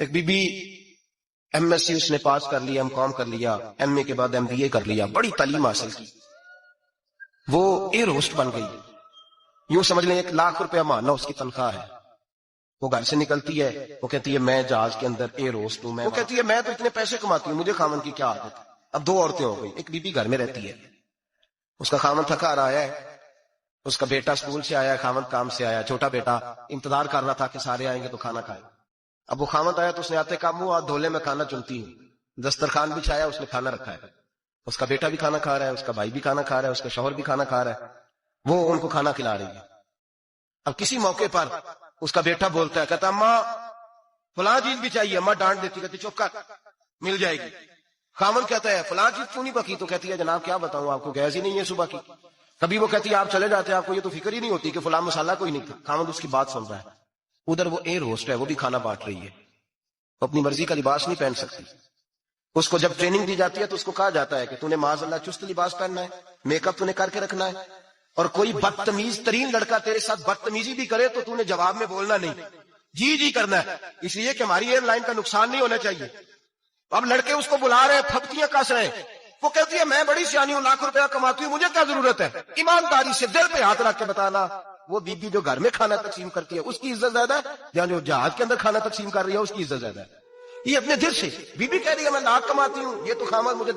ایک B B M S C اس نے پاس کر لیا، M.Com کر لیا، MA کے بعد MBA کر لیا، بڑی تعلیم حاصل کی، وہ ایئر ہوسٹ بن گئی. یوں سمجھ لیں 1,00,000 روپیہ ماہانہ اس کی تنخواہ ہے. وہ گھر سے نکلتی ہے، وہ کہتی ہے میں جہاز کے اندر ایئر ہوسٹ ہوں. وہ کہتی ہے میں تو اتنے پیسے کماتی ہوں، مجھے خامن کی کیا عادت ہے. اب 2 عورتیں ہو گئی، ایک بی بی گھر میں رہتی ہے، اس کا خامن تھکا رہا ہے، اس کا بیٹا اسکول سے آیا ہے، خامن کام سے آیا، چھوٹا بیٹا انتظار کر رہا تھا کہ سارے آئیں گے تو کھانا کھائیں. اب وہ خامن آیا تو اس نے آتے کہا منہ ہاتھ دھولے میں کھانا چنتی ہوں. دسترخوان بچھایا، اس نے کھانا رکھا ہے، اس کا بیٹا بھی کھانا کھا رہا ہے، اس کا بھائی بھی کھانا کھا رہا ہے، اس کا شوہر بھی کھانا کھا رہا ہے، وہ ان کو کھانا کھلا رہی ہے. اب کسی موقع پر اس کا بیٹا بولتا ہے، کہتا اماں فلاں چیز بھی چاہیے. اماں ڈانٹ دیتی، کہتی چپ کر، مل جائے گی. خامن کہتا ہے فلاں چیز کیوں نہیں پکی؟ تو کہتی ہے جناب کیا بتاؤں آپ کو، گیس ہی نہیں ہے صبح کی. کبھی وہ کہتی ہے آپ چلے جاتے ہیں، آپ کو یہ تو فکر ہی نہیں ہوتی کہ فلاں مسالہ کوئی نہیں تھا. خامن اس کی بات سن رہا ہے. ادھر وہ ایئر ہوسٹ ہے، وہ بھی کھانا بانٹ رہی ہے، وہ اپنی مرضی کا لباس نہیں پہن سکتی. اس کو جب ٹریننگ دی جاتی ہے تو اس کو کہا جاتا ہے کہ تو نے معاذ اللہ چست لباس پہننا ہے، میک اپ تو نے کر کے رکھنا ہے، اور کوئی بدتمیز ترین لڑکا تیرے ساتھ بدتمیزی بھی کرے تو نے جواب میں بولنا نہیں، جی جی کرنا ہے، اس لیے کہ ہماری ایئر لائن کا نقصان نہیں ہونا چاہیے. اب لڑکے اس کو بلا رہے ہیں، پھپتیاں کس رہے ہیں. وہ کہتی ہے میں بڑی سیانی ہوں، لاکھ روپیہ کماتی ہوں، مجھے کیا ضرورت ہے. ایمانداری سے دل پہ ہاتھ رکھ کے بتانا، وہ بی بی جو گھر میں کھانا تقسیم کرتی ہے اس کی عزت زیادہ ہے یا جو جہاز کے اندر کھانا تقسیم کر رہی ہے اس کی عزت زیادہ ہے؟ یہ اپنے دل سے بی بی کہہ رہی ہے میں لاکھ کماتی ہوں، یہ تو خامن مجھے